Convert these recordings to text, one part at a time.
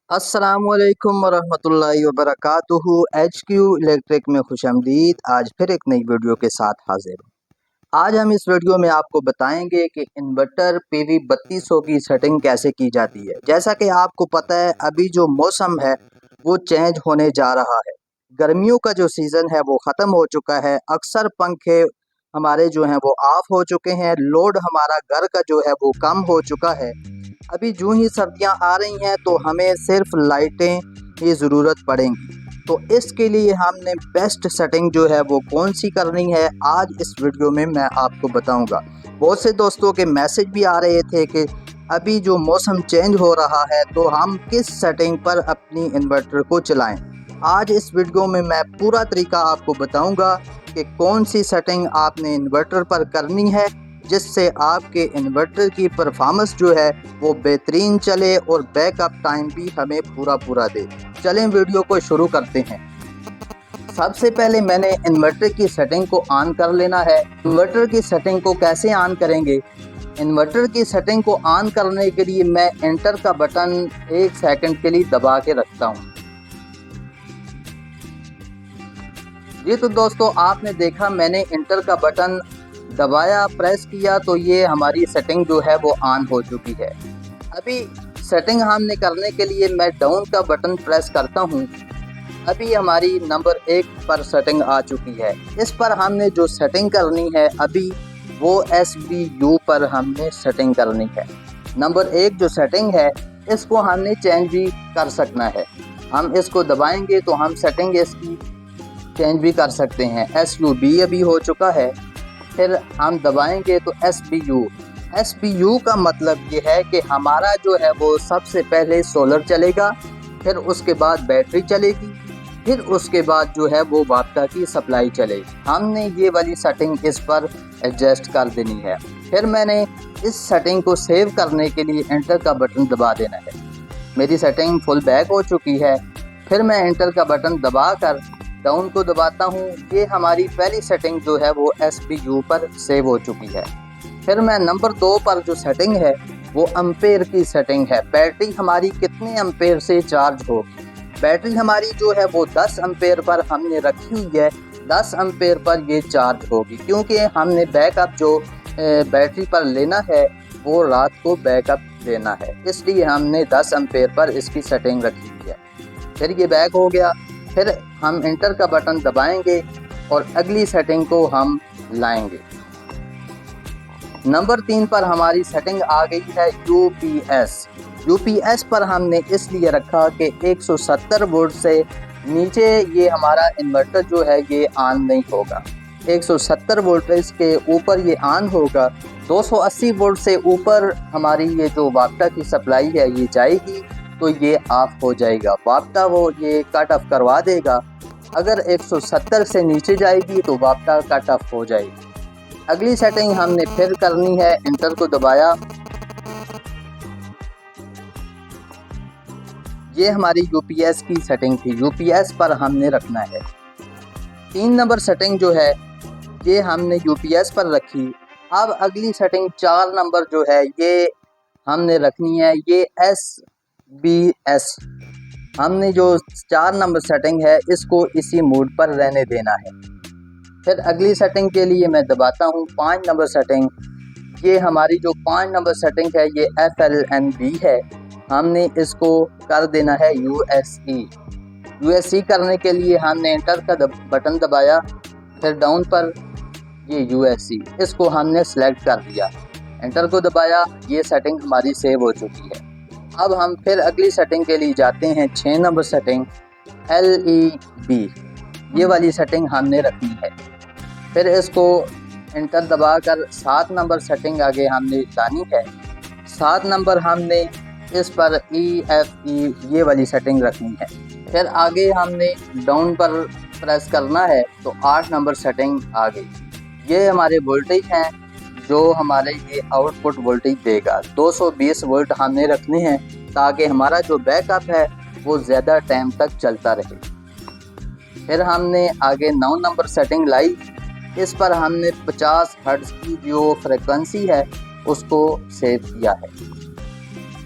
अस्सलामुअलैकुम वरहमतुल्लाहि वबरकातुहू। HQ electric में खुशामदीद। आज फिर एक नई वीडियो के साथ हाजिर हूँ। आज हम इस वीडियो में आपको बताएंगे कि इन्वर्टर PV 3200 की सेटिंग कैसे की जाती है। जैसा कि आपको पता है, अभी जो मौसम है वो चेंज होने जा रहा है। गर्मियों का जो सीज़न है वो ख़त्म हो चुका है। अक्सर पंखे हमारे जो हैं वो ऑफ हो चुके हैं। लोड हमारा घर का जो है वो कम हो चुका है। अभी जो ही सर्दियां आ रही हैं तो हमें सिर्फ लाइटें की ज़रूरत पड़ेंगी। तो इसके लिए हमने बेस्ट सेटिंग जो है वो कौन सी करनी है, आज इस वीडियो में मैं आपको बताऊंगा। बहुत से दोस्तों के मैसेज भी आ रहे थे कि अभी जो मौसम चेंज हो रहा है तो हम किस सेटिंग पर अपनी इन्वर्टर को चलाएं। आज इस वीडियो में मैं पूरा तरीका आपको बताऊंगा कि कौन सी सेटिंग आपने इन्वर्टर पर करनी है जिससे आपके इन्वर्टर की परफॉर्मेंस जो है वो बेहतरीन चले और बैकअप टाइम भी हमें पूरा दे। चलें वीडियो को शुरू करते हैं। सबसे पहले मैंने इन्वर्टर की सेटिंग को ऑन कर लेना है। इन्वर्टर की सेटिंग को कैसे ऑन करेंगे? इन्वर्टर की सेटिंग को ऑन करने के लिए मैं एंटर का बटन 1 सेकंड के लिए दबा के रखता हूँ। जी तो दोस्तों, आपने देखा मैंने एंटर का बटन दबाया, प्रेस किया तो ये हमारी सेटिंग जो है वो ऑन हो चुकी है। अभी सेटिंग हमने करने के लिए मैं डाउन का बटन प्रेस करता हूँ। अभी हमारी नंबर 1 पर सेटिंग आ चुकी है। इस पर हमने जो सेटिंग करनी है अभी वो SBU पर हमने सेटिंग करनी है। नंबर 1 जो सेटिंग है इसको हमने चेंज भी कर सकना है। हम इसको दबाएंगे तो हम सेटिंग इसकी चेंज भी कर सकते हैं। SUB अभी हो चुका है। फिर हम दबाएंगे तो SBU का मतलब ये है कि हमारा जो है वो सबसे पहले सोलर चलेगा, फिर उसके बाद बैटरी चलेगी, फिर उसके बाद जो है वो वापटा की सप्लाई चलेगी। हमने ये वाली सेटिंग इस पर एडजस्ट कर देनी है। फिर मैंने इस सेटिंग को सेव करने के लिए एंटर का बटन दबा देना है। मेरी सेटिंग फुल बैक हो चुकी है। फिर मैं एंटर का बटन दबा कर डाउन को दबाता हूँ। ये हमारी पहली सेटिंग जो है वो SBU पर सेव हो चुकी है। फिर मैं नंबर 2 पर जो सेटिंग है वो एम्पेयर की सेटिंग है। बैटरी हमारी कितने एम्पेयर से चार्ज होगी? बैटरी हमारी जो है वो 10 एम्पेयर पर हमने रखी हुई है। 10 एम्पेयर पर ये चार्ज होगी क्योंकि हमने बैकअप जो बैटरी पर लेना है वो रात को बैकअप लेना है, इसलिए हमने 10 एम्पेयर पर इसकी सेटिंग रखी हुई है। फिर ये बैक हो गया। फिर हम एंटर का बटन दबाएंगे और अगली सेटिंग को हम लाएंगे। नंबर 3 पर हमारी सेटिंग आ गई है UPS पर हमने इसलिए रखा कि 170 वोल्ट से नीचे ये हमारा इन्वर्टर जो है ये ऑन नहीं होगा। 170 वोल्ट के ऊपर ये ऑन होगा। 280 वोल्ट से ऊपर हमारी ये जो वापटा की सप्लाई है ये जाएगी तो ये ऑफ हो जाएगा। वापटा वो ये कट ऑफ करवा देगा। अगर 170 से नीचे जाएगी तो वापटा कट ऑफ हो जाएगी। अगली सेटिंग हमने फिर करनी है। एंटर को दबाया। ये हमारी UPS की सेटिंग थी। UPS पर हमने रखना है। 3 नंबर सेटिंग जो है ये हमने UPS पर रखी। अब अगली सेटिंग 4 नंबर जो है ये हमने रखनी है। ये SBS हमने जो 4 नंबर सेटिंग है इसको इसी मोड पर रहने देना है। फिर अगली सेटिंग के लिए मैं दबाता हूँ 5 नंबर सेटिंग। ये हमारी जो 5 नंबर सेटिंग है ये FLNB है। हमने इसको कर देना है USE करने के लिए हमने एंटर का बटन दबाया। फिर डाउन पर ये USE इसको हमने सेलेक्ट कर दिया। एंटर को दबाया। ये सेटिंग हमारी सेव हो चुकी है। अब हम फिर अगली सेटिंग के लिए जाते हैं। 6 नंबर सेटिंग LEB ये वाली सेटिंग हमने रखनी है। फिर इसको एंटर दबाकर 7 नंबर सेटिंग आगे हमने लानी है। 7 नंबर हमने इस पर EFE ये वाली सेटिंग रखनी है। फिर आगे हमने डाउन पर प्रेस करना है तो 8 नंबर सेटिंग आ गई। ये हमारे वोल्टेज हैं जो हमारे ये आउटपुट वोल्टेज देगा। 220 वोल्ट हमने रखने हैं ताकि हमारा जो बैकअप है वो ज़्यादा टाइम तक चलता रहे। फिर हमने आगे 9 नंबर सेटिंग लाई। इस पर हमने 50 हर्ट्ज़ की जो फ्रिक्वेंसी है उसको सेव किया है।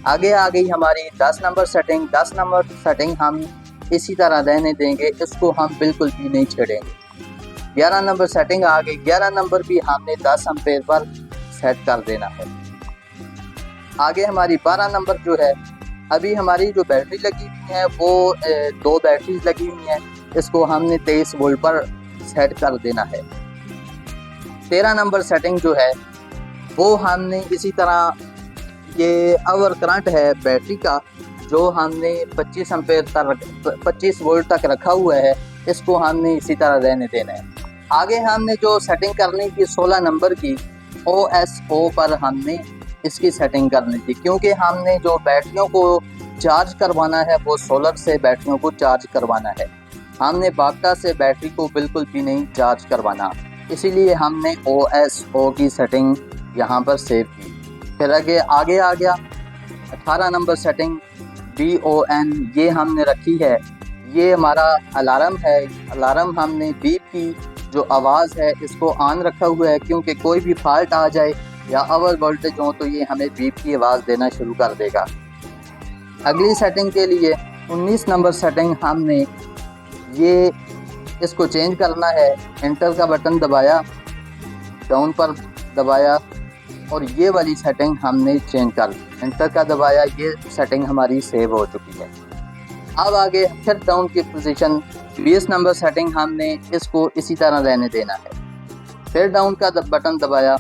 आगे आ गई हमारी 10 नंबर सेटिंग। 10 नंबर सेटिंग हम इसी तरह रहने देंगे, इसको हम बिल्कुल भी नहीं छेड़ेंगे। 11 नंबर सेटिंग आ गई। 11 नंबर भी हमने 10 एम्पेयर पर सेट कर देना है। आगे हमारी 12 नंबर जो है, अभी हमारी जो बैटरी लगी हुई है वो 2 बैटरीज लगी हुई हैं, इसको हमने 23 वोल्ट पर सेट कर देना है। 13 नंबर सेटिंग जो है वो हमने इसी तरह, ये ओवर करंट है बैटरी का जो हमने 25 एम्पेयर तक 25 वोल्ट तक रखा हुआ है, इसको हमने इसी तरह रहने देना है। आगे हमने जो सेटिंग करनी थी 16 नंबर की OSO पर हमने इसकी सेटिंग करनी थी, क्योंकि हमने जो बैटरियों को चार्ज करवाना है वो सोलर से बैटरियों को चार्ज करवाना है। हमने बाप्टा से बैटरी को बिल्कुल भी नहीं चार्ज करवाना, इसीलिए हमने OSO की सेटिंग यहाँ पर सेव की। फिर आगे आ गया 18 नंबर सेटिंग BON, ये हमने रखी है। ये हमारा अलार्म है। अलार्म हमने बीप की जो आवाज़ है इसको ऑन रखा हुआ है, क्योंकि कोई भी फॉल्ट आ जाए या ओवर वोल्टेज हो तो ये हमें बीप की आवाज़ देना शुरू कर देगा। अगली सेटिंग के लिए 19 नंबर सेटिंग हमने ये इसको चेंज करना है। एंटर का बटन दबाया, डाउन पर दबाया और ये वाली सेटिंग हमने चेंज कर ली। एंटर का दबाया, ये सेटिंग हमारी सेव हो चुकी है। अब आगे फिर डाउन की पोजीशन 20 नंबर सेटिंग हमने इसको इसी तरह रहने देना है। फिर डाउन का बटन दबाया,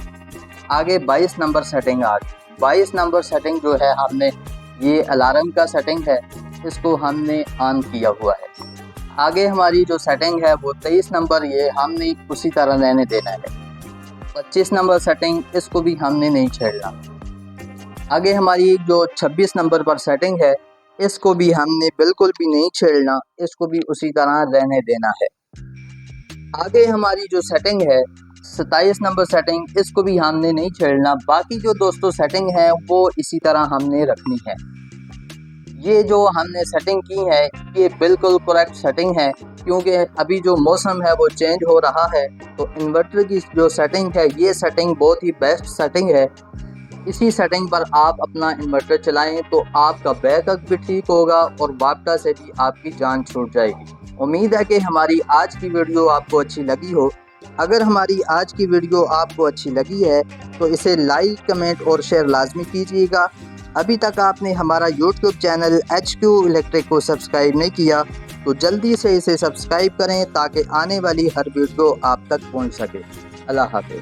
आगे 22 नंबर सेटिंग आ गई। 22 नंबर सेटिंग जो है हमने, ये अलार्म का सेटिंग है, इसको हमने ऑन किया हुआ है। आगे हमारी जो सेटिंग है वो 23 नंबर, ये हमने उसी तरह रहने देना है। 25 नंबर सेटिंग, इसको भी हमने नहीं छेड़ना। आगे हमारी जो 26 नंबर पर सेटिंग है, इसको भी हमने बिल्कुल भी नहीं छेड़ना, इसको भी उसी तरह रहने देना है। आगे हमारी जो सेटिंग है 27 नंबर सेटिंग, इसको भी हमने नहीं छेड़ना। बाकी जो दोस्तों सेटिंग है वो इसी तरह हमने रखनी है। ये जो हमने सेटिंग की है ये बिल्कुल करेक्ट सेटिंग है, क्योंकि अभी जो मौसम है वो चेंज हो रहा है, तो इन्वर्टर की जो सेटिंग है ये सेटिंग बहुत ही बेस्ट सेटिंग है। इसी सेटिंग पर आप अपना इन्वर्टर चलाएं तो आपका बैकअप भी ठीक होगा और बाप्टा से भी आपकी जान छूट जाएगी। उम्मीद है कि हमारी आज की वीडियो आपको अच्छी लगी हो। अगर हमारी आज की वीडियो आपको अच्छी लगी है तो इसे लाइक, कमेंट और शेयर लाजमी कीजिएगा। अभी तक आपने हमारा YouTube चैनल HQ इलेक्ट्रिक को सब्सक्राइब नहीं किया तो जल्दी से इसे सब्सक्राइब करें ताकि आने वाली हर वीडियो आप तक पहुंच सके। अल्लाह हाफ़िज़।